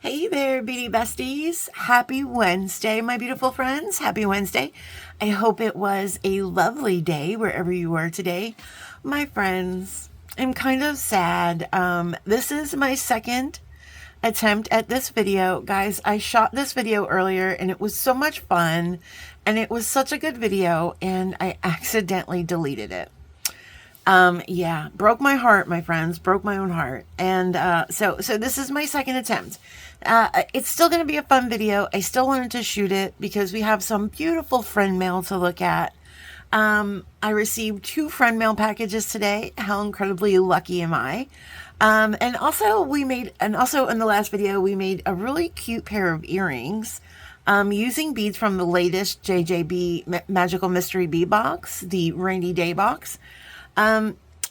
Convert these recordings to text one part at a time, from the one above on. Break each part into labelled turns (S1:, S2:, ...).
S1: Hey there, Beady Besties. Happy Wednesday, my beautiful friends. Happy Wednesday. I hope it was a lovely day wherever you are today. My friends, I'm kind of sad. This is my second attempt at this video. Guys, I shot this video earlier and it was so much fun and it was such a good video and I accidentally deleted it. Yeah, broke my heart, my friends, broke my own heart. And so this is my second attempt. It's still going to be a fun video. I still wanted to shoot it because we have some beautiful friend mail to look at. I received 2 friend mail packages today. How incredibly lucky am I? And also in the last video, we made a really cute pair of earrings. Using beads from the latest JJB Magical Mystery Bee box, the Rainy Day box.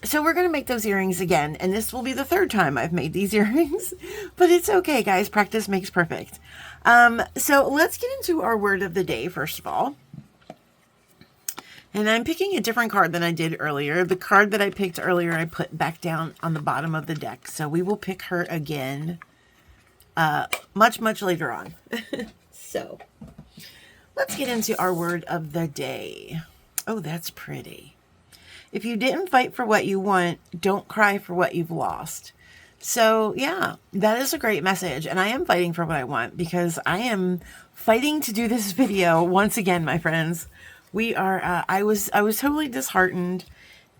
S1: So we're going to make those earrings again, and this will be the 3rd time I've made these earrings, but it's okay, guys. Practice makes perfect. So let's get into our word of the day, first of all. And I'm picking a different card than I did earlier. The card that I picked earlier, I put back down on the bottom of the deck. So we will pick her again, much later on. So let's get into our word of the day. Oh, that's pretty. If you didn't fight for what you want, don't cry for what you've lost. So yeah, that is a great message. And I am fighting for what I want because I am fighting to do this video once again, my friends. We are, I was totally disheartened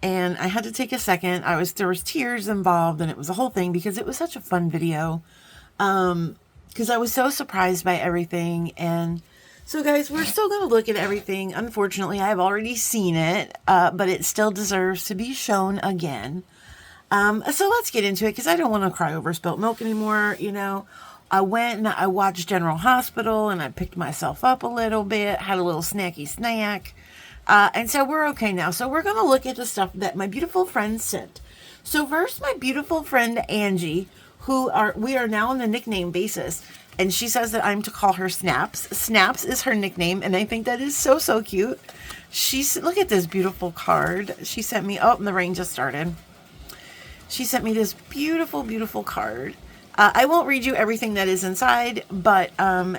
S1: and I had to take a second. There was tears involved and it was a whole thing because it was such a fun video. Because I was so surprised by everything. And so guys, we're still going to look at everything. Unfortunately, I've already seen it, but it still deserves to be shown again. So let's get into it because I don't want to cry over spilt milk anymore. You know, I went and I watched General Hospital and I picked myself up a little bit, had a little snacky snack. And so we're okay now. So we're going to look at the stuff that my beautiful friend sent. So first, my beautiful friend Angie, we are now on a nickname basis. And she says that I'm to call her Snaps. Snaps is her nickname, and I think that is so cute. Look at this beautiful card. She sent me, oh, and the rain just started. She sent me this beautiful card. I won't read you everything that is inside, but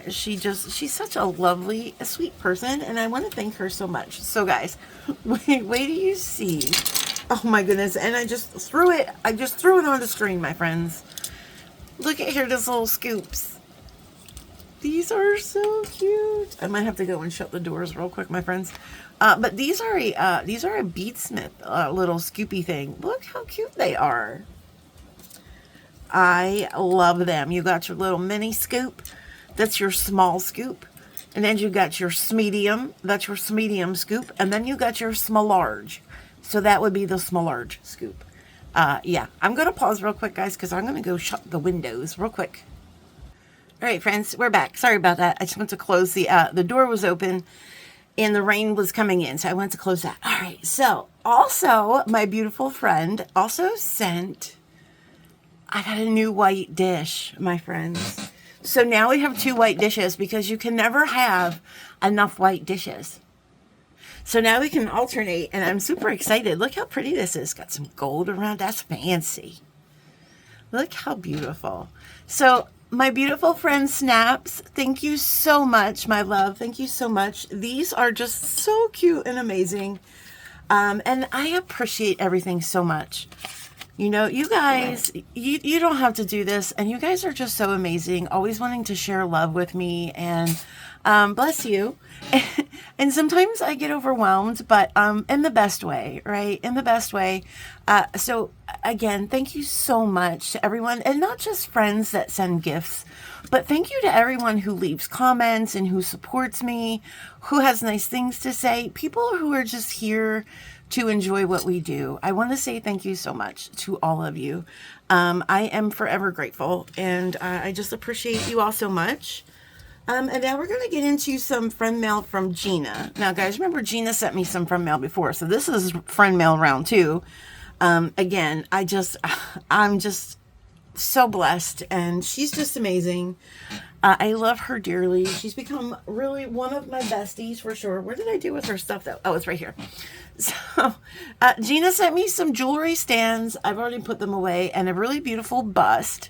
S1: she's such a lovely, sweet person, and I want to thank her so much. So guys, wait do you see? Oh my goodness, and I just threw it on the screen, my friends. Look at here, these little scoops. These are so cute. I might have to go and shut the doors real quick, my friends. But these are a Beadsmith little scoopy thing. Look how cute they are. I love them. You got your little mini scoop. That's your small scoop. And then you got your smedium. That's your smedium scoop. And then you got your small large. So that would be the small large scoop. Yeah, I'm going to pause real quick, guys, because I'm going to go shut the windows real quick. All right, friends, we're back. Sorry about that. I just went to close the door was open and the rain was coming in, so I went to close that. All right, so also my beautiful friend also sent, I got a new white dish, my friends. So now we have 2 white dishes because you can never have enough white dishes. So now we can alternate, and I'm super excited. Look how pretty this is. Got some gold around. That's fancy. Look how beautiful. So my beautiful friend Snaps, thank you so much, my love. Thank you so much. These are just so cute and amazing. And I appreciate everything so much. You know, you guys, you don't have to do this. And you guys are just so amazing. Always wanting to share love with me. And bless you. And sometimes I get overwhelmed, but in the best way, right? In the best way. So again, thank you so much to everyone, and not just friends that send gifts, but thank you to everyone who leaves comments and who supports me, who has nice things to say, people who are just here to enjoy what we do. I want to say thank you so much to all of you. I am forever grateful, and I just appreciate you all so much. And now we're going to get into some friend mail from Gina. Now, guys, remember Gina sent me some friend mail before, so this is friend mail round 2. Again, I'm just so blessed, and she's just amazing. I love her dearly. She's become really one of my besties for sure. What did I do with her stuff though? Oh, it's right here. So Gina sent me some jewelry stands. I've already put them away, and a really beautiful bust.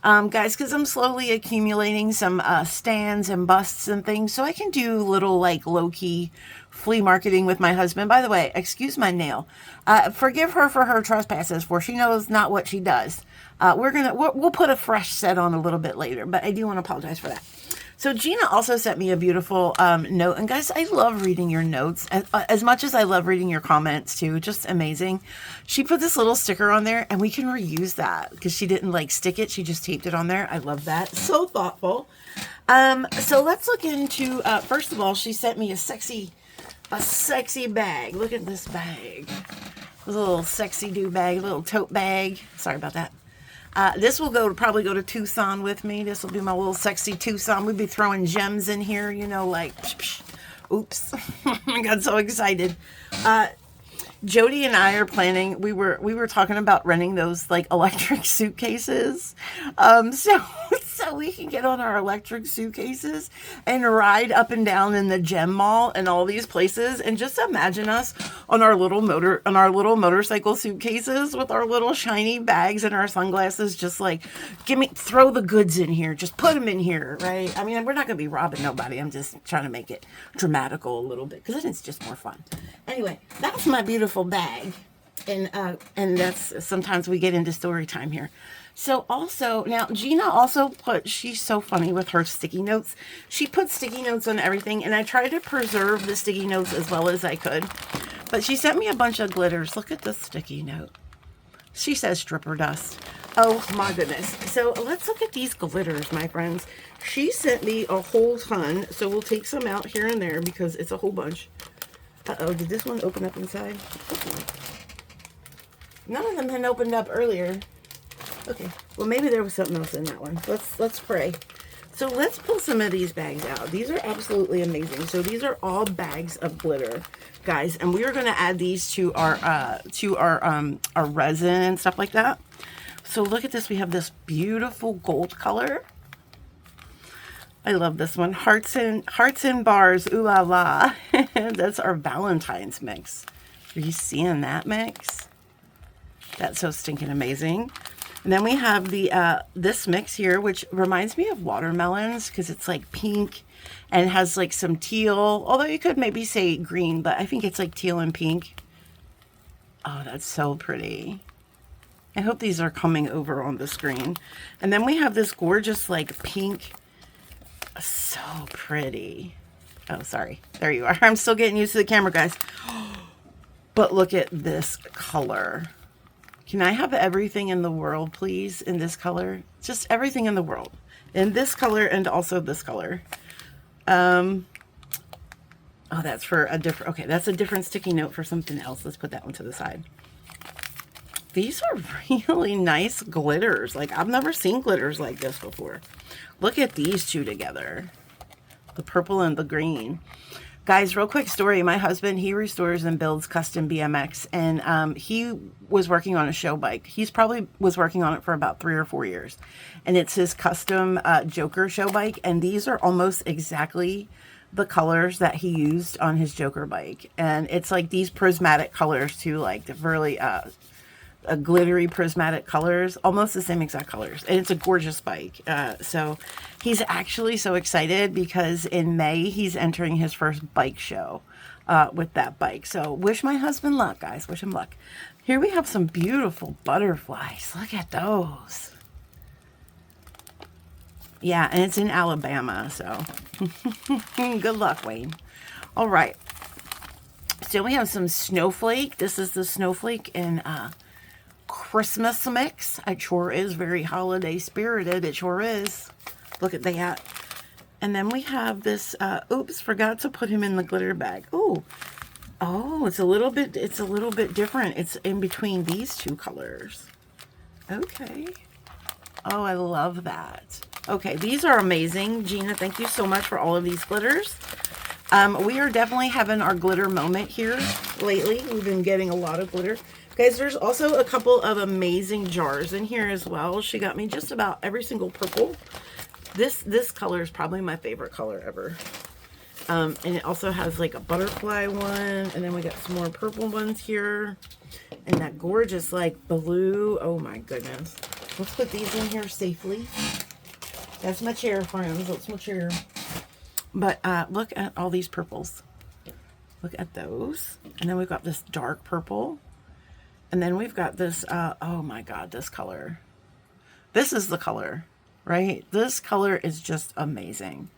S1: guys, because I'm slowly accumulating some stands and busts and things, so I can do little like low-key flea marketing with my husband. By the way, excuse my nail. Forgive her for her trespasses, for she knows not what she does. We'll put a fresh set on a little bit later, but I do want to apologize for that. So Gina also sent me a beautiful note. And guys, I love reading your notes as much as I love reading your comments too. Just amazing. She put this little sticker on there and we can reuse that because she didn't like stick it. She just taped it on there. I love that. So thoughtful. So let's look into, first of all, she sent me a sexy bag. Look at this bag. A little sexy do bag, a little tote bag. Sorry about that. This will probably go to Tucson with me. This will be my little sexy Tucson. We'd be throwing gems in here, you know, like, psh, psh. Oops. I got so excited. Jody and I are planning, we were talking about renting those like electric suitcases. So we can get on our electric suitcases and ride up and down in the gem mall and all these places, and just imagine us on our little motorcycle suitcases with our little shiny bags and our sunglasses, just like, throw the goods in here, just put them in here, right? I mean, we're not gonna be robbing nobody. I'm just trying to make it dramatical a little bit because then it's just more fun. Anyway, that's my beautiful bag, and that's, sometimes we get into story time here. So also, now Gina also she's so funny with her sticky notes. She put sticky notes on everything, and I tried to preserve the sticky notes as well as I could. But she sent me a bunch of glitters. Look at this sticky note. She says stripper dust. Oh my goodness. So let's look at these glitters, my friends. She sent me a whole ton, so we'll take some out here and there because it's a whole bunch. Uh-oh, did this one open up inside? None of them had opened up earlier. Okay, well maybe there was something else in that one. Let's pray. So let's pull some of these bags out. These are absolutely amazing. So these are all bags of glitter, guys, and we are going to add these to our resin and stuff like that. So look at this. We have this beautiful gold color. I love this one. Hearts and bars. Ooh la la. That's our Valentine's mix. Are you seeing that mix? That's so stinking amazing. And then we have the this mix here, which reminds me of watermelons because it's like pink and has like some teal. Although you could maybe say green, but I think it's like teal and pink. Oh, that's so pretty. I hope these are coming over on the screen. And then we have this gorgeous like pink. So pretty. Oh, sorry. There you are. I'm still getting used to the camera, guys. But look at this color. Can I have everything in the world, please, in this color? Just everything in the world. In this color and also this color. Oh, that's for a different... Okay, that's a different sticky note for something else. Let's put that one to the side. These are really nice glitters. Like, I've never seen glitters like this before. Look at these two together. The purple and the green. Guys, real quick story. My husband, he restores and builds custom BMX, and he was working on a show bike. He's probably was working on it for about 3 or 4 years, and it's his custom Joker show bike, and these are almost exactly the colors that he used on his Joker bike, and it's like these prismatic colors too, like the really glittery prismatic colors, almost the same exact colors, and it's a gorgeous bike. So he's actually so excited because in May he's entering his first bike show with that bike. So wish my husband luck, guys. Wish him luck. Here we have some beautiful butterflies. Look at those. Yeah, and it's in Alabama, so good luck, Wayne. All right, so we have some snowflake. This is the snowflake in Christmas mix. It sure is very holiday spirited. It sure is. Look at that. And then we have this, oops, forgot to put him in the glitter bag. Oh, it's a little bit different. It's in between these two colors. Okay. Oh, I love that. Okay, these are amazing. Gina, thank you so much for all of these glitters. We are definitely having our glitter moment here lately. We've been getting a lot of glitter. Guys, there's also a couple of amazing jars in here as well. She got me just about every single purple. This color is probably my favorite color ever. And it also has like a butterfly one. And then we got some more purple ones here. And that gorgeous like blue. Oh my goodness. Let's put these in here safely. That's my chair, friends. That's my chair. But look at all these purples. Look at those. And then we've got this dark purple. And then we've got this, oh my God, this color. This is the color, right? This color is just amazing.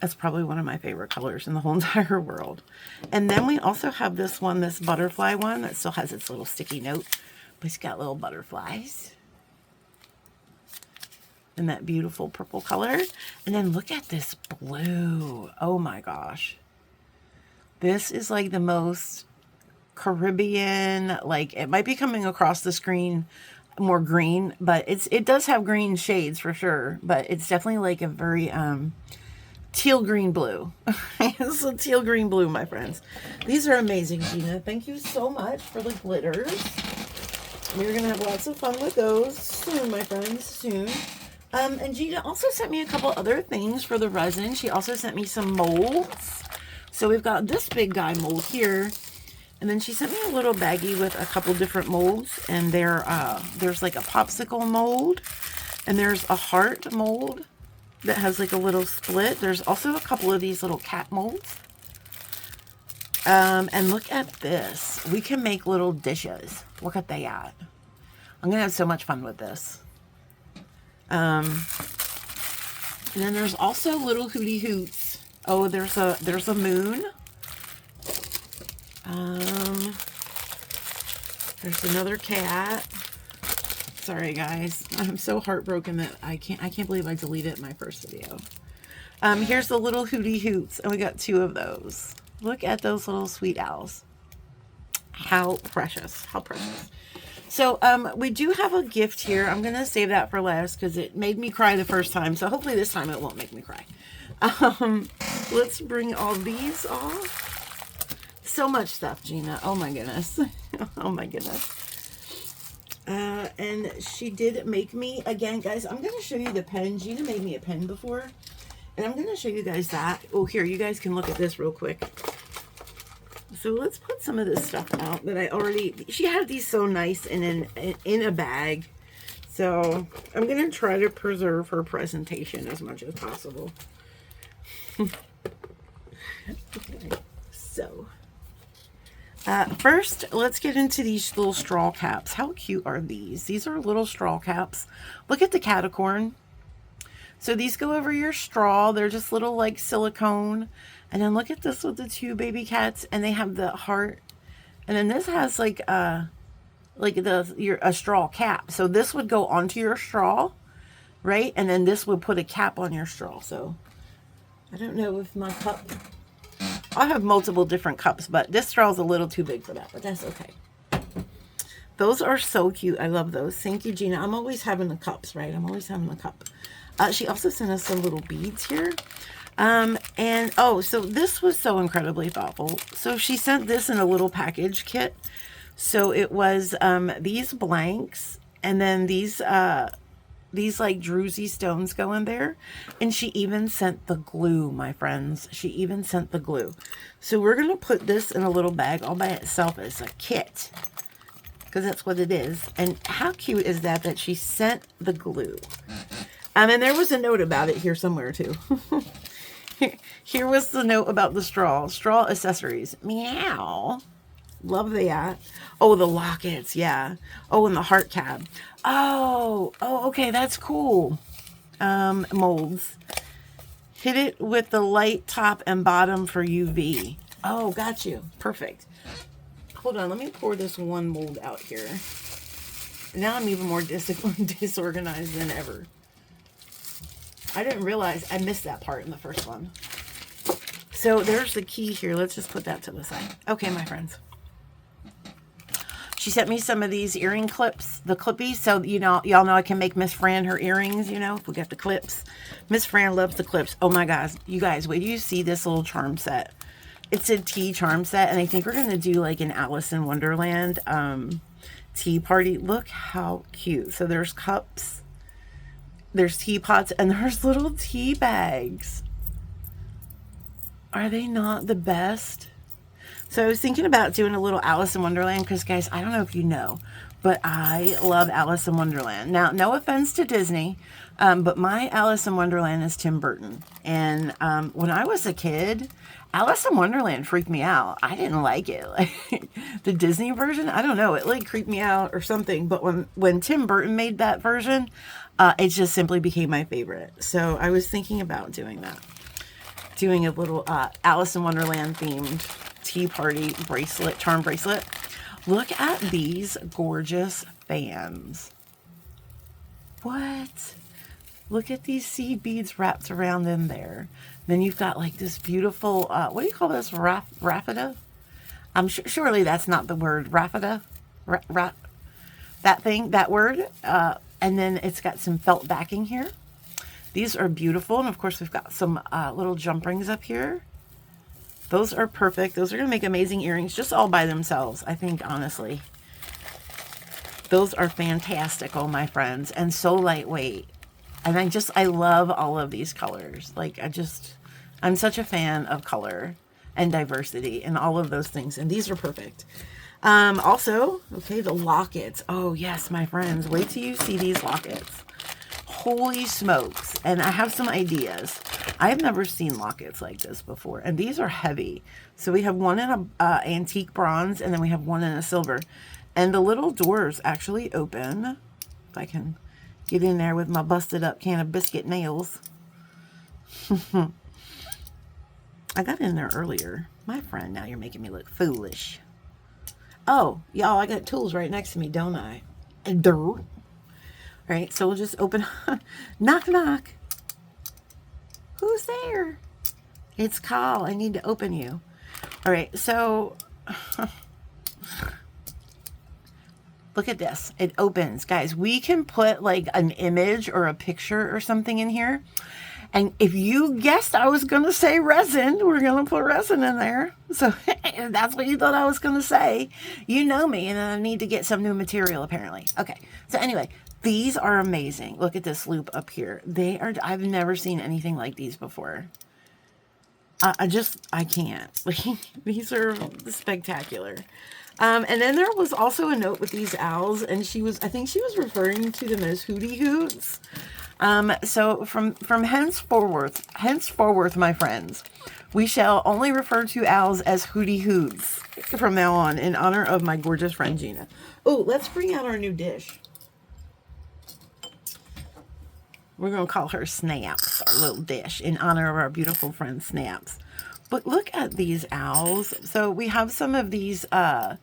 S1: That's probably one of my favorite colors in the whole entire world. And then we also have this one, this butterfly one that still has its little sticky note, but it's got little butterflies. And that beautiful purple color. And then look at this blue. Oh my gosh. This is like the most Caribbean, like it might be coming across the screen more green, but it does have green shades for sure, but it's definitely like a very teal green blue. It's a teal green blue, my friends. These are amazing, Gina. Thank you so much for the glitters. We're gonna have lots of fun with those soon, my friends, soon. And Gina also sent me a couple other things for the resin. She also sent me some molds. So we've got this big guy mold here. And then she sent me a little baggie with a couple different molds. And there's like a popsicle mold. And there's a heart mold that has like a little split. There's also a couple of these little cat molds. And look at this. We can make little dishes. Look at that. I'm going to have so much fun with this. And then there's also little hooty hoots. Oh, there's a moon. There's another cat. Sorry guys, I'm so heartbroken that I can't believe I deleted my first video. Here's the little hooty hoots, and we got 2 of those. Look at those little sweet owls. How precious, how precious. So we do have a gift here. I'm gonna save that for last because it made me cry the first time. So hopefully this time it won't make me cry. Let's bring all these off. So much stuff, Gina. Oh my goodness. Oh my goodness. And she did make me, again, guys, I'm going to show you the pen. Gina made me a pen before. And I'm going to show you guys that. Oh, here, you guys can look at this real quick. So let's put some of this stuff out that I already, she had these so nice in a bag. So I'm going to try to preserve her presentation as much as possible. Okay, so first, let's get into these little straw caps. How cute are these? These are little straw caps. Look at the catacorn. So these go over your straw. They're just little like silicone. And then look at this with the 2 baby cats, and they have the heart. And then this has like a straw cap. So this would go onto your straw, right? And then this would put a cap on your straw. So I don't know if my cup, I have multiple different cups, but this straw is a little too big for that, but that's okay. Those are so cute. I love those. Thank you, Gina. I'm always having the cups, right? I'm always having the cup. She also sent us some little beads here. And oh, so this was so incredibly thoughtful. So she sent this in a little package kit. So it was these blanks, and then these like druzy stones go in there, and she even sent the glue, my friends. She even sent the glue. So we're gonna put this in a little bag all by itself as a kit, because that's what it is. And how cute is that, that she sent the glue? And there was a note about it here somewhere too. Here was the note about the straw accessories. Meow. Love that. Oh, the lockets. Yeah. Oh, and the heart cap. Oh, okay. That's cool. Molds. Hit it with the light top and bottom for UV. Oh, got you. Perfect. Hold on. Let me pour this one mold out here. Now I'm even more disorganized than ever. I didn't realize I missed that part in the first one. So there's the key here. Let's just put that to the side. Okay, my friends. She sent me some of these earring clips, the clippies. So, you know, y'all know I can make Miss Fran her earrings, you know, if we got the clips. Miss Fran loves the clips. Oh my gosh. You guys, wait till you see this little charm set. It's a tea charm set. And I think we're going to do like an Alice in Wonderland tea party. Look how cute. So there's cups. There's teapots, and there's little tea bags. Are they not the best? So I was thinking about doing a little Alice in Wonderland, because guys, I don't know if you know, but I love Alice in Wonderland. Now, no offense to Disney, but my Alice in Wonderland is Tim Burton. And when I was a kid, Alice in Wonderland freaked me out. I didn't like it. Like the Disney version, I don't know, it like creeped me out or something. But when Tim Burton made that version, it just simply became my favorite. So I was thinking about doing that. Doing a little Alice in Wonderland themed tea party bracelet, charm bracelet. Look at these gorgeous fans. What? Look at these seed beads wrapped around in there. Then you've got like this beautiful, what do you call this? Raffida? Surely that's not the word. Raffida? That thing, that word. And then it's got some felt backing here. These are beautiful. And of course we've got some little jump rings up here. Those are perfect. Those are going to make amazing earrings just all by themselves, I think, honestly. Those are fantastic, oh my friends, and so lightweight. And I love all of these colors. Like, I'm such a fan of color and diversity and all of those things. And these are perfect. Also, okay, the lockets. Oh, yes, my friends. Wait till you see these lockets. Holy smokes. And I have some ideas. I've never seen lockets like this before. And these are heavy. So we have one in a antique bronze, and then we have one in a silver. And the little doors actually open. If I can get in there with my busted up can of biscuit nails. I got in there earlier. My friend, now you're making me look foolish. Oh, y'all, I got tools right next to me, don't I? All right, so we'll just open. Knock, knock. Who's there? It's Carl. I need to open you. All right, so look at this. It opens. Guys, we can put like an image or a picture or something in here. And if you guessed I was going to say resin, we're going to put resin in there. So if that's what you thought I was going to say, you know me, and I need to get some new material apparently. Okay, so anyway, these are amazing. Look at this loop up here. I've never seen anything like these before. I can't. These are spectacular. And then there was also a note with these owls, and I think she was referring to them as hootie hoots. So from henceforth, my friends, we shall only refer to owls as hootie hoots from now on in honor of my gorgeous friend Gina. Oh, let's bring out our new dish. We're going to call her Snaps, our little dish, in honor of our beautiful friend Snaps. But look at these owls. So we have some of these are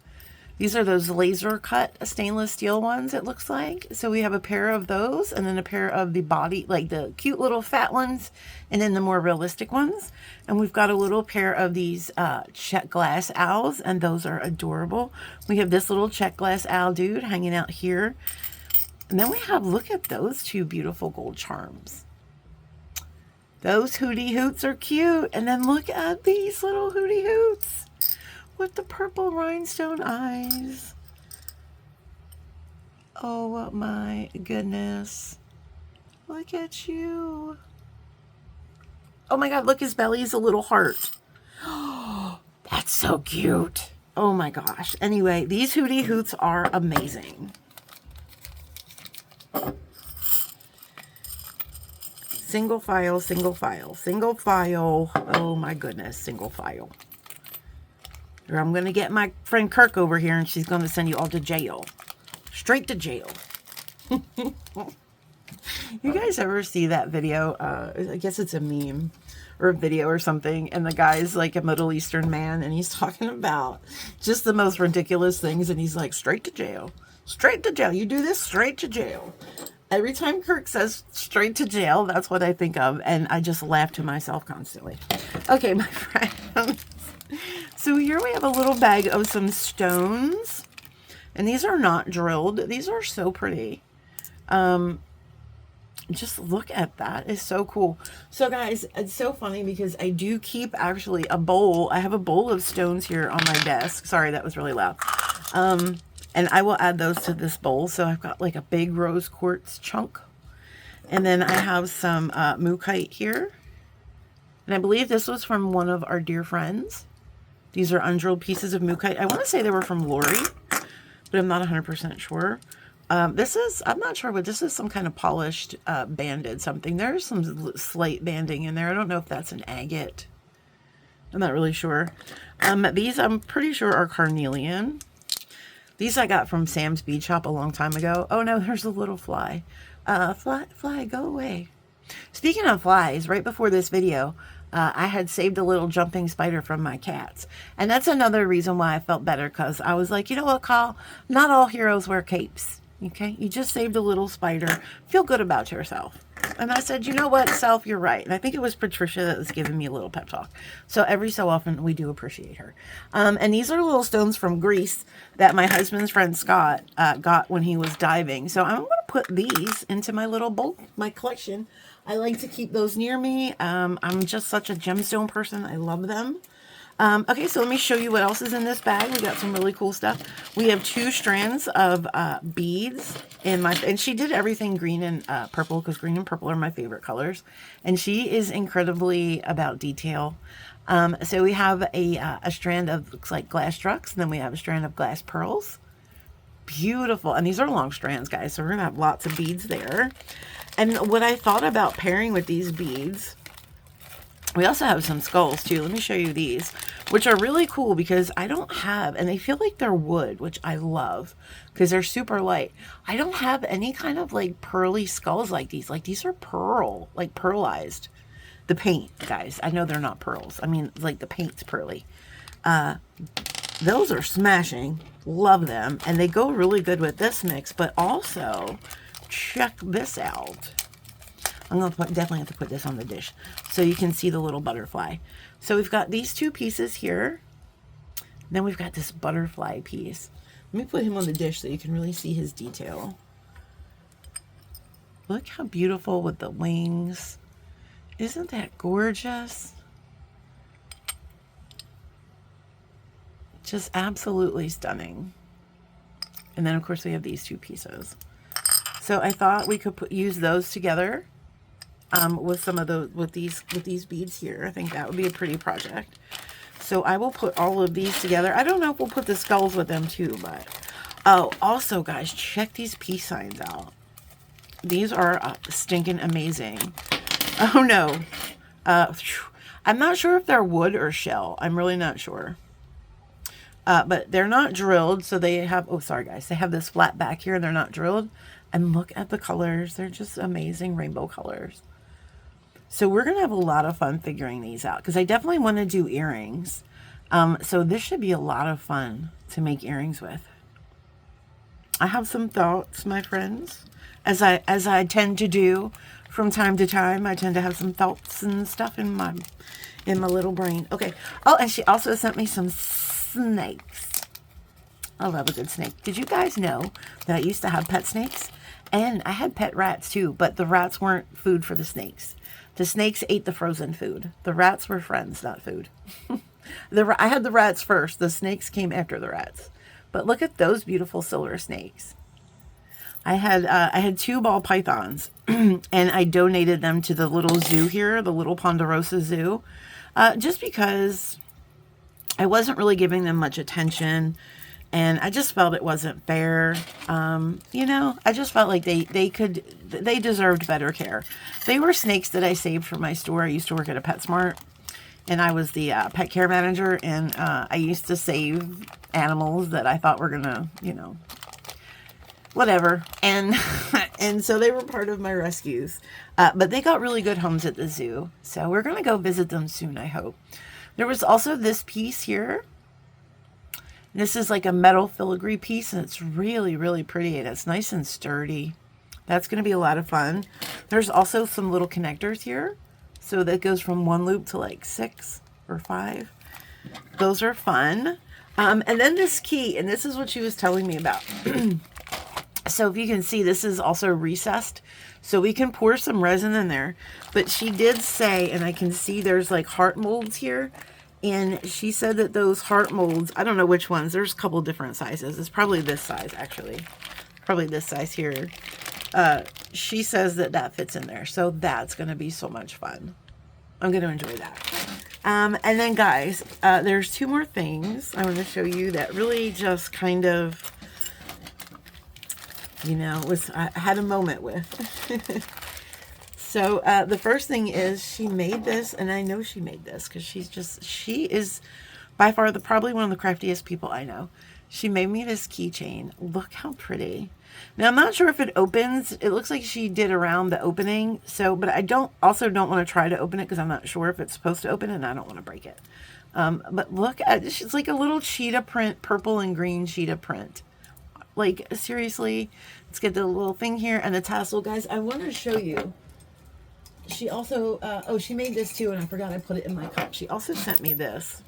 S1: those laser cut stainless steel ones, it looks like. So we have a pair of those, and then a pair of the body, like the cute little fat ones, and then the more realistic ones. And we've got a little pair of these check glass owls, and those are adorable. We have this little check glass owl dude hanging out here. And then we have, look at those two beautiful gold charms. Those hootie hoots are cute. And then look at these little hootie hoots with the purple rhinestone eyes. Oh my goodness. Look at you. Oh my God, look, his belly is a little heart. Oh, that's so cute. Oh my gosh. Anyway, these hootie hoots are amazing. Single file, single file, single file. Oh my goodness, single file. Or I'm going to get my friend Kirk over here and she's going to send you all to jail. Straight to jail. You guys ever see that video? I guess it's a meme or a video or something. And the guy's like a Middle Eastern man and he's talking about just the most ridiculous things. And he's like, straight to jail. Straight to jail. You do this, straight to jail. Every time Kirk says straight to jail, that's what I think of. And I just laugh to myself constantly. Okay, my friends. So here we have a little bag of some stones. And these are not drilled. These are so pretty. Just look at that. It's so cool. So guys, it's so funny because I do keep actually a bowl. I have a bowl of stones here on my desk. Sorry, that was really loud. And I will add those to this bowl. So I've got like a big rose quartz chunk. And then I have some mookaite here. And I believe this was from one of our dear friends. These are undrilled pieces of mookaite. I want to say they were from Lori. but I'm not 100% sure. This is, I'm not sure, but this is some kind of polished banded something. There's some slate banding in there. I don't know if that's an agate. I'm not really sure. These I'm pretty sure are carnelian. These I got from Sam's Bead Shop a long time ago. Oh no, there's a little fly. Fly, go away. Speaking of flies, right before this video, I had saved a little jumping spider from my cats. And that's another reason why I felt better, because I was like, you know what, Kyle? Not all heroes wear capes. Okay? You just saved a little spider. Feel good about yourself. And I said, you know what, self, you're right. And I think it was Patricia that was giving me a little pep talk. So every so often, we do appreciate her. And these are little stones from Greece that my husband's friend Scott got when he was diving. So I'm going to put these into my little bowl, my collection. I like to keep those near me. I'm just such a gemstone person. I love them. Okay, so let me show you what else is in this bag. We got some really cool stuff. We have 2 strands of beads in my, and she did everything green and purple, because green and purple are my favorite colors. And she is incredibly about detail. So we have a strand of, looks like glass drugs, and then we have a strand of glass pearls. Beautiful. And these are long strands, guys, so we're gonna have lots of beads there. And what I thought about pairing with these beads, we also have some skulls too. Let me show you these, which are really cool because I don't have, and they feel like they're wood, which I love because they're super light. I don't have any kind of like pearly skulls like these. Like these are pearl, like pearlized. The paint, guys, I know they're not pearls. I mean, like the paint's pearly. Those are smashing. Love them. And they go really good with this mix, but also check this out. I'm going to definitely have to put this on the dish so you can see the little butterfly. So we've got these 2 pieces here. Then we've got this butterfly piece. Let me put him on the dish so you can really see his detail. Look how beautiful with the wings. Isn't that gorgeous? Just absolutely stunning. And then of course we have these 2 pieces. So I thought we could use those together. With some of those, with these beads here. I think that would be a pretty project. So I will put all of these together. I don't know if we'll put the skulls with them too, but oh, also guys, check these peace signs out. These are stinking amazing. Oh no, I'm not sure if they're wood or shell. I'm really not sure. But they're not drilled, so they have, oh sorry guys, they have this flat back here. They're not drilled, and look at the colors. They're just amazing rainbow colors. So we're going to have a lot of fun figuring these out because I definitely want to do earrings. So this should be a lot of fun to make earrings with. I have some thoughts, my friends, as I tend to do from time to time. I tend to have some thoughts and stuff in my little brain. Okay. Oh, and she also sent me some snakes. I love a good snake. Did you guys know that I used to have pet snakes? And I had pet rats too, but the rats weren't food for the snakes. The snakes ate the frozen food. The rats were friends, not food. I had the rats first. The snakes came after the rats. But look at those beautiful silver snakes. I had 2 ball pythons, and I donated them to the little zoo here, the little Ponderosa Zoo, just because I wasn't really giving them much attention. And I just felt it wasn't fair. You know, I just felt like they deserved better care. They were snakes that I saved for my store. I used to work at a PetSmart, and I was the pet care manager. And I used to save animals that I thought were gonna, you know, whatever. And and so they were part of my rescues. But they got really good homes at the zoo. So we're gonna go visit them soon, I hope. There was also this piece here. This is like a metal filigree piece, and it's really, really pretty, and it's nice and sturdy. That's going to be a lot of fun. There's also some little connectors here, so that goes from 1 loop to like 6 or 5. Those are fun. And then this key, and this is what she was telling me about. So if you can see, this is also recessed, so we can pour some resin in there. But she did say, and I can see there's like heart molds here. And she said that those heart molds, I don't know which ones, there's a couple different sizes. It's probably this size, actually. Probably this size here. She says that that fits in there. So that's going to be so much fun. I'm going to enjoy that. And then, guys, there's 2 more things I want to show you that really just kind of you know, I had a moment with. So the first thing is she made this, and I know she made this because she is by far probably one of the craftiest people I know. She made me this keychain. Look how pretty. Now I'm not sure if it opens. It looks like she did around the opening. So, but I don't want to try to open it because I'm not sure if it's supposed to open and I don't want to break it. But look at this. It's like a little cheetah print, purple and green cheetah print. Like seriously, let's get the little thing here and the tassel, guys. I want to show you. She also, she made this too, and I forgot I put it in my cup. She also sent me this.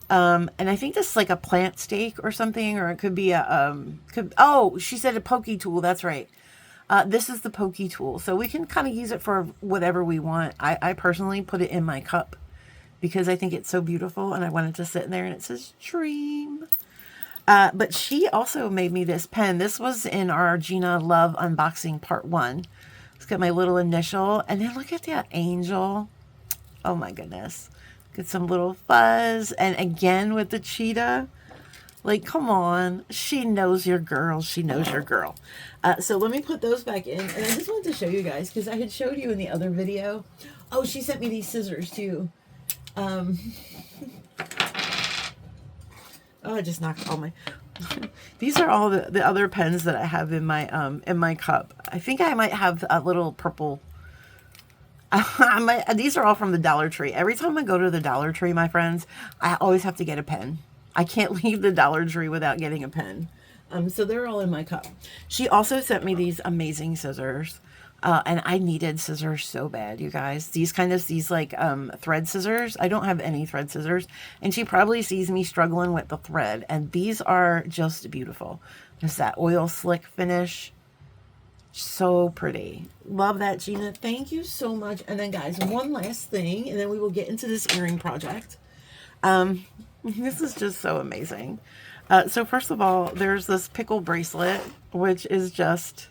S1: And I think this is like a plant stake or something, or it could be she said a pokey tool. That's right. This is the pokey tool. So we can kind of use it for whatever we want. I personally put it in my cup because I think it's so beautiful and I wanted to sit in there, and it says dream. But she also made me this pen. This was in our Gina Love unboxing part 1. Let's get my little initial, and then look at that angel. Oh my goodness. Get some little fuzz, and again with the cheetah. Like, come on. She knows your girl. She knows your girl. So let me put those back in, and I just wanted to show you guys because I had showed you in the other video. Oh, she sent me these scissors too. Oh, I just knocked all my... These are all the other pens that I have in my cup. I think I might have a little purple... These are all from the Dollar Tree. Every time I go to the Dollar Tree, my friends, I always have to get a pen. I can't leave the Dollar Tree without getting a pen. So they're all in my cup. She also sent me these amazing scissors. And I needed scissors so bad, you guys. These like thread scissors. I don't have any thread scissors. And she probably sees me struggling with the thread. And these are just beautiful. There's that oil slick finish. So pretty. Love that, Gina. Thank you so much. And then, guys, one last thing. And then we will get into this earring project. This is just so amazing. So first of all, there's this pickle bracelet, which is just...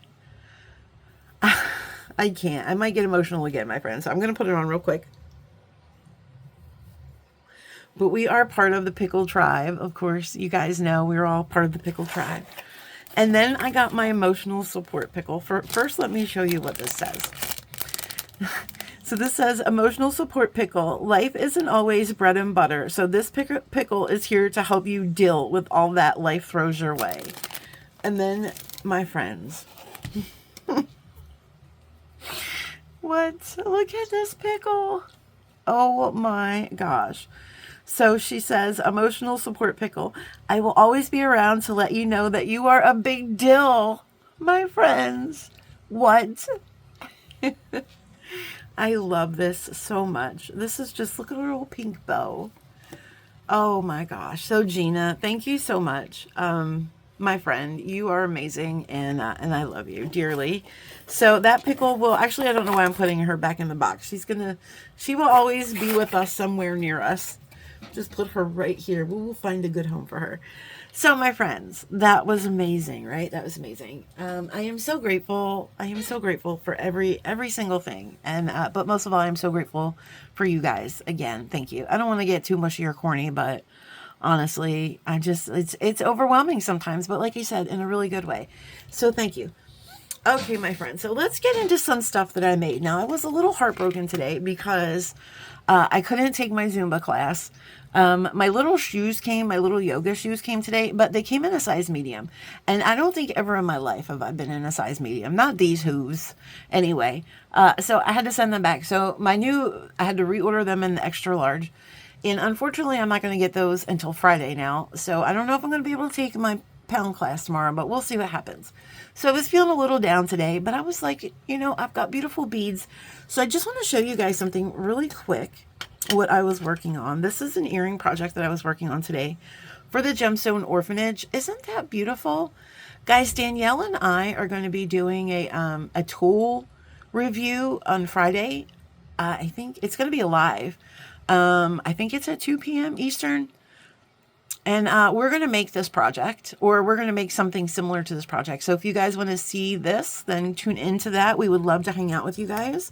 S1: I can't. I might get emotional again, my friends. So I'm going to put it on real quick. But we are part of the pickle tribe. Of course, you guys know we're all part of the pickle tribe. And then I got my emotional support pickle. First, let me show you what this says. So this says, emotional support pickle. Life isn't always bread and butter. So this pickle is here to help you deal with all that life throws your way. And then, my friends... What? Look at this pickle. Oh my gosh. So she says, emotional support pickle. I will always be around to let you know that you are a big deal, my friends. What? I love this so much. This is just, look at her little pink bow. Oh my gosh. So Gina, thank you so much. My friend, you are amazing, and I love you dearly. So that pickle will, actually, I don't know why I'm putting her back in the box. She will always be with us somewhere near us. Just put her right here. We will find a good home for her. So my friends, that was amazing, right? That was amazing. I am so grateful. I am so grateful for every single thing. And, but most of all, I'm so grateful for you guys. Again, thank you. I don't want to get too mushy or corny, but honestly, it's overwhelming sometimes, but like I said, in a really good way. So thank you. Okay, my friends, so let's get into some stuff that I made. Now, I was a little heartbroken today because I couldn't take my Zumba class. My little yoga shoes came today, but they came in a size medium. And I don't think ever in my life have I been in a size medium. Not these hooves. Anyway, so I had to send them back. So I had to reorder them in the extra large. And unfortunately, I'm not going to get those until Friday now. So I don't know if I'm going to be able to take my pound class tomorrow, but we'll see what happens. So I was feeling a little down today, but I was like, I've got beautiful beads. So I just want to show you guys something really quick, what I was working on. This is an earring project that I was working on today for the Gemstone Orphanage. Isn't that beautiful? Guys, Danielle and I are going to be doing a tool review on Friday. I think it's going to be live. I think it's at 2 p.m. Eastern. And we're going to make this project, or we're going to make something similar to this project. So if you guys want to see this, then tune into that. We would love to hang out with you guys.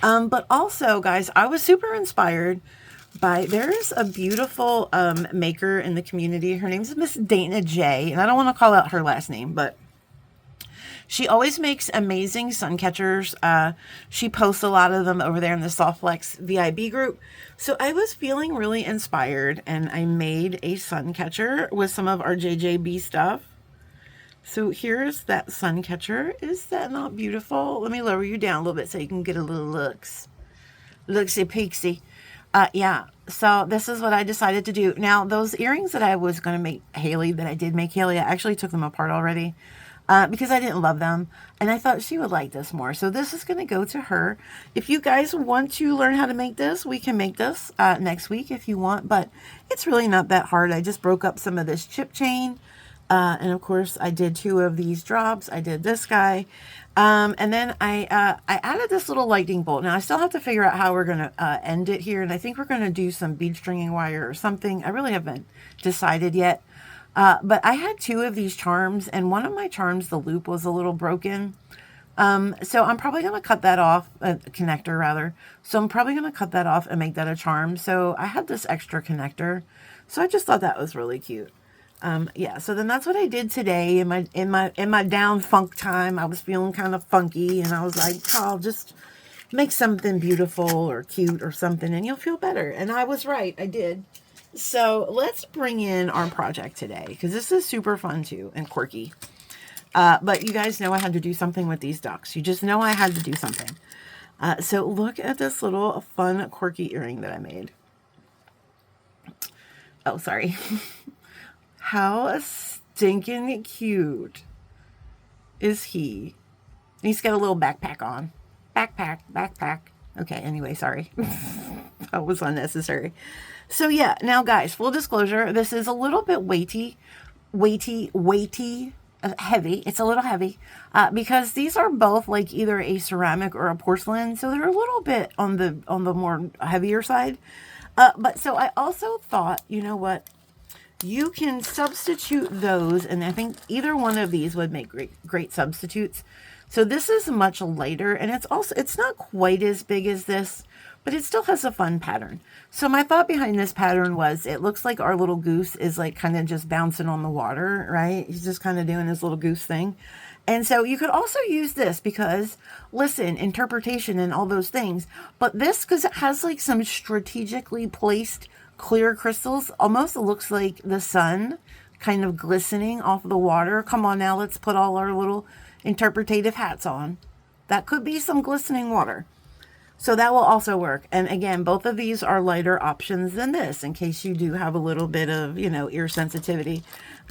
S1: But also, guys, I was super inspired by, there's a beautiful maker in the community. Her name's Miss Dana J. And I don't want to call out her last name, but She always makes amazing sun catchers. She posts a lot of them over there in the Softflex VIB group. So I was feeling really inspired, and I made a sun catcher with some of our JJB stuff. So here's that sun catcher. Is that not beautiful? Let me lower you down a little bit so you can get a little looksy peeksy. Yeah, so this is what I decided to do. Now, those earrings that I was going to make Haley, that I did make Haley, I actually took them apart already because I didn't love them. And I thought she would like this more. So this is going to go to her. If you guys want to learn how to make this, we can make this next week if you want. But it's really not that hard. I just broke up some of this chip chain. And of course, I did 2 of these drops. I did this guy. And then I added this little lightning bolt. Now, I still have to figure out how we're going to end it here. And I think we're going to do some bead stringing wire or something. I really haven't decided yet. But I had 2 of these charms. And one of my charms, the loop was a little broken. So I'm probably going to cut that off, a connector rather. So I'm probably going to cut that off and make that a charm. So I had this extra connector. So I just thought that was really cute. Yeah, so then that's what I did today in my down funk time. I was feeling kind of funky, and I was like, oh, I'll just make something beautiful or cute or something, and you'll feel better. And I was right, I did. So let's bring in our project today, because this is super fun too and quirky. But you guys know I had to do something with these ducks. You just know I had to do something. So look at this little fun quirky earring that I made. Oh, sorry. How stinking cute is he? He's got a little backpack on. Backpack. Okay, anyway, sorry. That was unnecessary. So yeah, now guys, full disclosure, this is a little bit weighty, heavy. It's a little heavy because these are both like either a ceramic or a porcelain. So they're a little bit on the more heavier side. But so I also thought, you know what? You can substitute those, and I think either one of these would make great substitutes. So this is much lighter, and it's not quite as big as this, but it still has a fun pattern. So my thought behind this pattern was it looks like our little goose is like kind of just bouncing on the water, right? He's just kind of doing his little goose thing. And so you could also use this because, listen, interpretation and all those things, but this, because it has like some strategically placed clear crystals, almost looks like the sun kind of glistening off the water. Come on now, let's put all our little interpretative hats on. That could be some glistening water. So that will also work. And again, both of these are lighter options than this in case you do have a little bit of, ear sensitivity.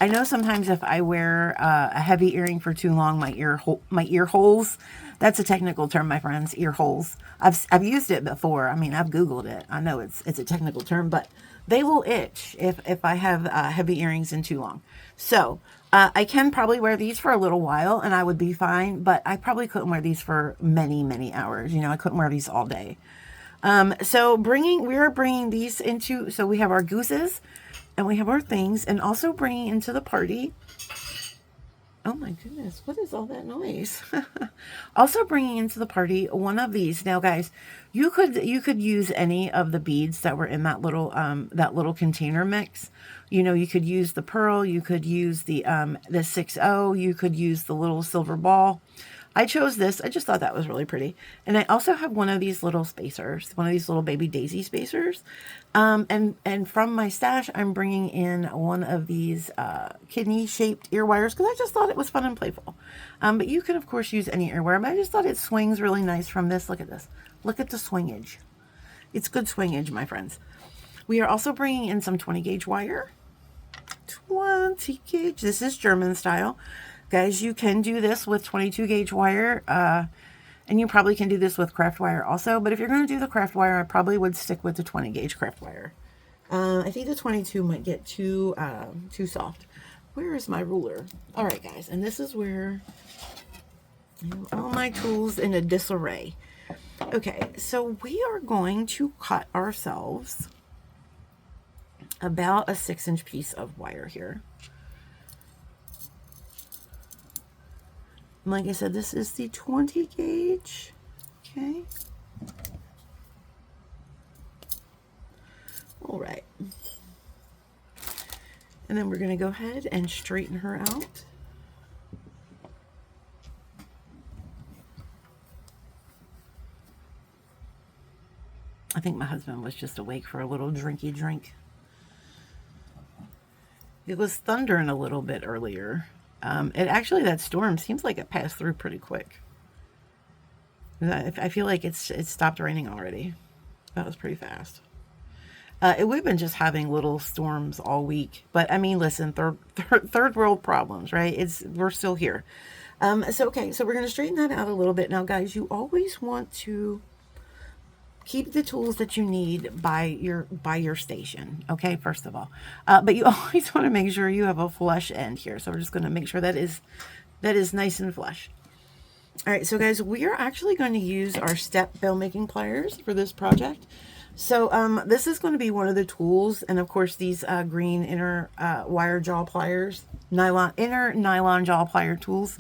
S1: I know sometimes if I wear a heavy earring for too long, my ear holes, that's a technical term, my friends, ear holes. I've used it before. I mean, I've Googled it. I know it's a technical term, but they will itch if I have heavy earrings in too long. So I can probably wear these for a little while and I would be fine, but I probably couldn't wear these for many, many hours. I couldn't wear these all day. So we are bringing these into, so we have our gooses and we have our things, and also bringing into the party. Oh my goodness, what is all that noise? Also bringing into the party one of these. Now guys, you could use any of the beads that were in that little container mix. You could use the pearl, you could use the 6-0, you could use the little silver ball. I chose this. I just thought that was really pretty. And I also have one of these little spacers, one of these little baby daisy spacers. And from my stash, I'm bringing in one of these kidney-shaped ear wires because I just thought it was fun and playful. But you can, of course, use any ear wire. But I just thought it swings really nice from this. Look at this. Look at the swingage. It's good swingage, my friends. We are also bringing in some 20 gauge wire. 20 gauge. This is German style. Guys, you can do this with 22 gauge wire, and you probably can do this with craft wire also, but if you're going to do the craft wire, I probably would stick with the 20 gauge craft wire. I think the 22 might get too soft. Where is my ruler? All right, guys, and this is where all my tools in a disarray. Okay, so we are going to cut ourselves about a 6-inch piece of wire here. Like I said, this is the 20 gauge. Okay. All right. And then we're going to go ahead and straighten her out. I think my husband was just awake for a little drinky drink. It was thundering a little bit earlier. It actually, that storm seems like it passed through pretty quick. I feel like it stopped raining already. That was pretty fast. We've been just having little storms all week, but I mean, listen, third world problems, right? We're still here. Okay, so we're going to straighten that out a little bit. Now, guys, you always want to keep the tools that you need by your station, okay, first of all. But you always want to make sure you have a flush end here. So we're just going to make sure that is nice and flush. All right, so guys, we are actually going to use our step bell making pliers for this project. So this is going to be one of the tools, and of course these green inner wire jaw pliers, inner nylon jaw plier tools,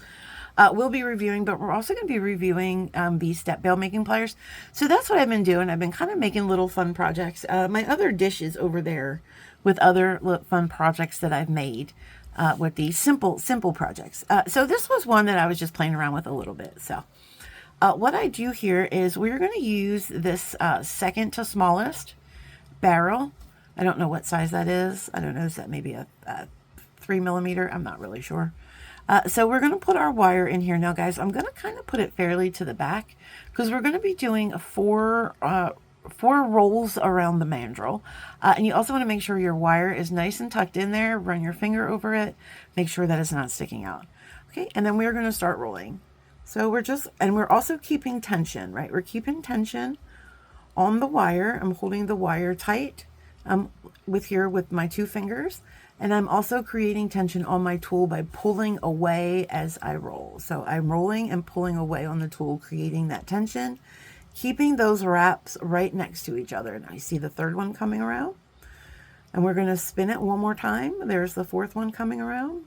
S1: we'll be reviewing, but we're also going to be reviewing these step bell making pliers. So that's what I've been doing. I've been kind of making little fun projects. My other dish is over there with other fun projects that I've made with these simple projects. So this was one that I was just playing around with a little bit. So what I do here is we're going to use this second to smallest barrel. I don't know what size that is. I don't know, is that maybe a 3mm? I'm not really sure. So we're going to put our wire in here. Now, guys, I'm going to kind of put it fairly to the back because we're going to be doing four rolls around the mandrel. And you also want to make sure your wire is nice and tucked in there. Run your finger over it. Make sure that it's not sticking out. Okay, and then we're going to start rolling. So we're also keeping tension, right? We're keeping tension on the wire. I'm holding the wire tight with my 2 fingers. And I'm also creating tension on my tool by pulling away as I roll. So I'm rolling and pulling away on the tool, creating that tension, keeping those wraps right next to each other. Now you see the third one coming around, and we're going to spin it one more time. There's the fourth one coming around.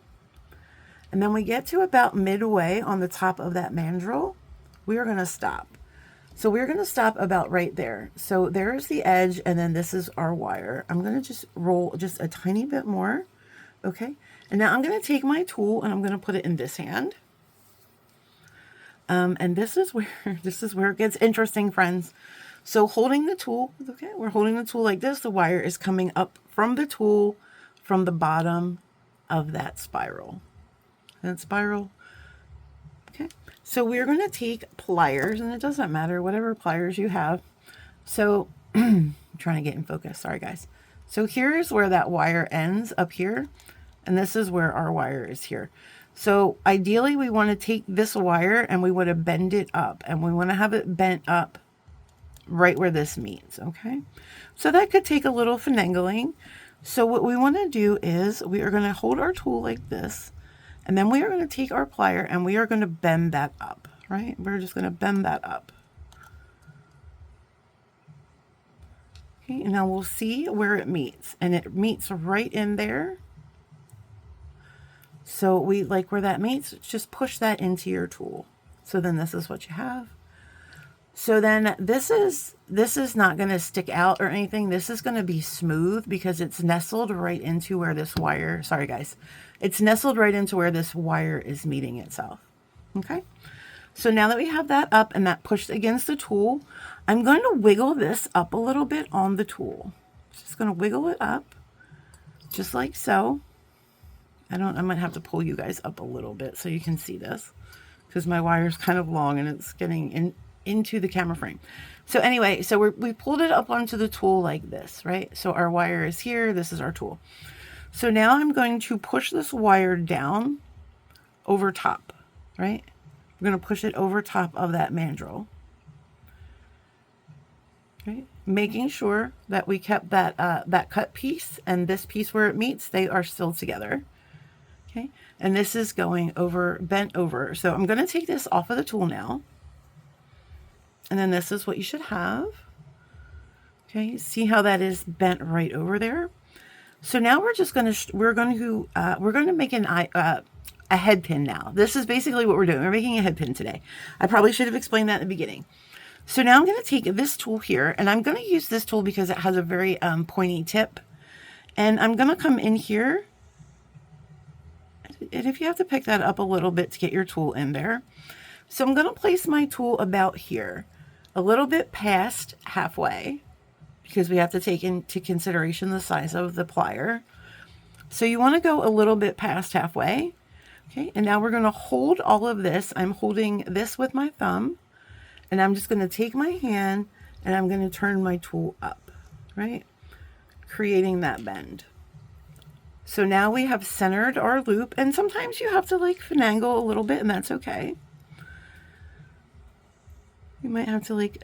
S1: And then we get to about midway on the top of that mandrel, we are going to stop. So we're going to stop about right there. So there's the edge, and then this is our wire. I'm going to just roll just a tiny bit more. Okay. And now I'm going to take my tool and I'm going to put it in this hand. And this is where it gets interesting, friends. So holding the tool, okay, we're holding the tool like this. The wire is coming up from the tool from the bottom of that spiral. Okay. So we're going to take pliers, and it doesn't matter, whatever pliers you have. So I'm trying to get in focus. Sorry, guys. So here's where that wire ends up here. And this is where our wire is here. So ideally we want to take this wire and we want to bend it up, and we want to have it bent up right where this meets. Okay. So that could take a little finagling. So what we want to do is we are going to hold our tool like this, and then we are going to take our plier and we are going to bend that up, right? We're just going to bend that up. Okay, and now we'll see where it meets, and it meets right in there. So we like where that meets, just push that into your tool. So then this is what you have. So then this is not going to stick out or anything. This is going to be smooth because it's nestled right into where this wire, sorry guys, it's nestled right into where this wire is meeting itself. Okay. So now that we have that up and that pushed against the tool, I'm going to wiggle this up a little bit on the tool. Just going to wiggle it up just like so. I might have to pull you guys up a little bit so you can see this, because my wire is kind of long and it's getting into the camera frame. So anyway, so we pulled it up onto the tool like this, right? So our wire is here. This is our tool. So now I'm going to push this wire down over top, right? We're going to push it over top of that mandrel. Okay. Making sure that we kept that, that cut piece and this piece where it meets, they are still together. Okay, and this is going over, bent over. So I'm going to take this off of the tool now. And then this is what you should have. Okay, see how that is bent right over there. So now we're just going to make a head pin now. This is basically what we're doing. We're making a head pin today. I probably should have explained that in the beginning. So now I'm going to take this tool here, and I'm going to use this tool because it has a very pointy tip. And I'm going to come in here. And if you have to pick that up a little bit to get your tool in there. So I'm going to place my tool about here, a little bit past halfway. because we have to take into consideration the size of the plier. So you want to go a little bit past halfway. Okay, and now we're going to hold all of this. I'm holding this with my thumb, and I'm just going to take my hand and I'm going to turn my tool up, right? Creating that bend. So now we have centered our loop, and sometimes you have to like finagle a little bit, and that's okay. You might have to like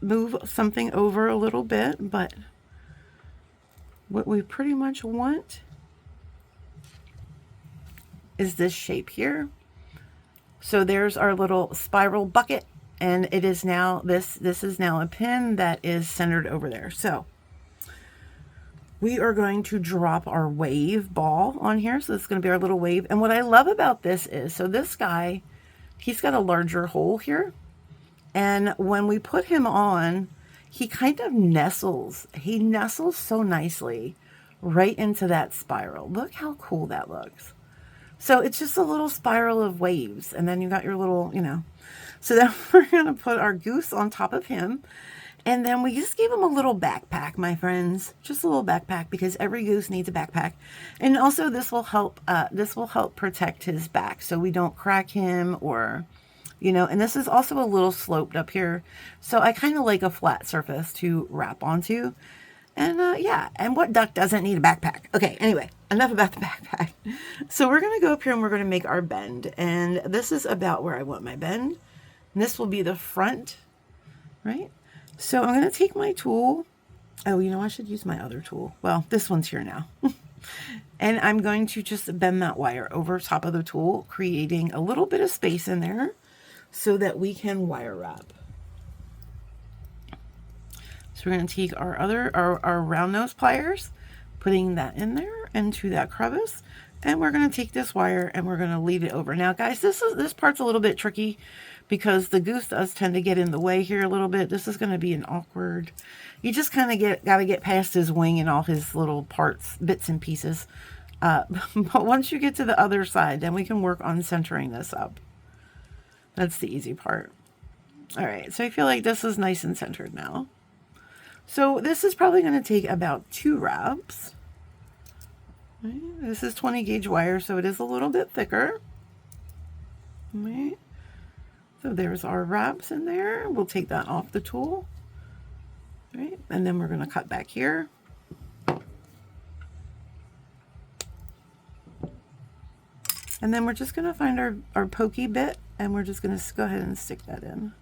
S1: move something over a little bit, but what we pretty much want is this shape here. So there's our little spiral bucket, and it is now, this is now a pin that is centered over there. So we are going to drop our wave ball on here. So this is going to be our little wave. And what I love about this is, so this guy, he's got a larger hole here. And when we put him on, he kind of nestles. He nestles so nicely right into that spiral. Look how cool that looks. So it's just a little spiral of waves. And then you got your little, you know. So then we're going to put our goose on top of him. And then we just gave him a little backpack, my friends. Just a little backpack, because every goose needs a backpack. And also this will help protect his back so we don't crack him, or, you know, and this is also a little sloped up here. So I kind of like a flat surface to wrap onto. And yeah, and what duck doesn't need a backpack? Okay, anyway, enough about the backpack. So we're going to go up here and we're going to make our bend. And this is about where I want my bend. And this will be the front, right? So I'm going to take my tool. Oh, you know, I should use my other tool. Well, this one's here now. And I'm going to just bend that wire over top of the tool, creating a little bit of space in there so that we can wire wrap. So we're going to take our round nose pliers, putting that in there into that crevice, and we're going to take this wire and we're going to lead it over. Now, guys, this part's a little bit tricky because the goose does tend to get in the way here a little bit. This is going to be an awkward. You just kind of got to get past his wing and all his little parts, bits and pieces. But once you get to the other side, then we can work on centering this up. That's the easy part. All right, so I feel like this is nice and centered now. So this is probably going to take about 2 wraps. Right. This is 20 gauge wire, so it is a little bit thicker. Right. So there's our wraps in there. We'll take that off the tool. Right. And then we're going to cut back here. And then we're just going to find our pokey bit, and we're just going to go ahead and stick that in.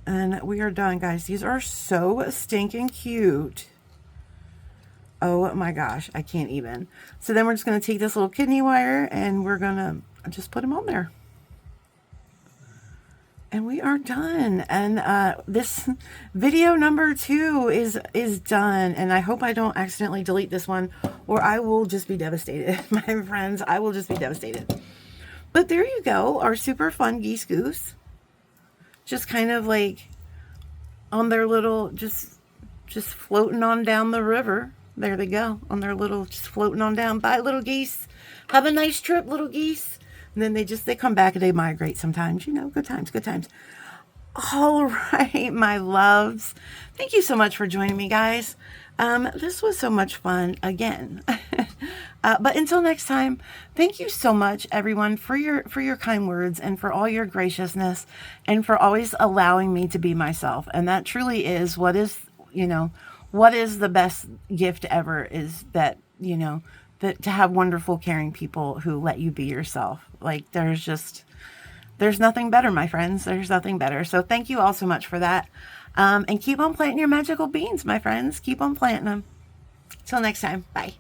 S1: And we are done, guys. These are so stinking cute. Oh my gosh, I can't even. So then we're just going to take this little kidney wire and we're going to just put them on there. And we are done. And this video number 2 is done. And I hope I don't accidentally delete this one, or I will just be devastated. My friends, I will just be devastated. But there you go, our super fun geese goose. Just kind of like on their little, just floating on down the river. There they go, on their little, just floating on down. Bye, little geese. Have a nice trip, little geese. And then they come back and they migrate sometimes. You know, good times, good times. All right, my loves. Thank you so much for joining me, guys. This was so much fun again. But until next time, thank you so much, everyone, for your kind words and for all your graciousness and for always allowing me to be myself. And that truly is what is the best gift ever, is that, you know, that to have wonderful, caring people who let you be yourself. Like there's nothing better, my friends. There's nothing better. So thank you all so much for that. And keep on planting your magical beans, my friends. Keep on planting them. Till next time. Bye.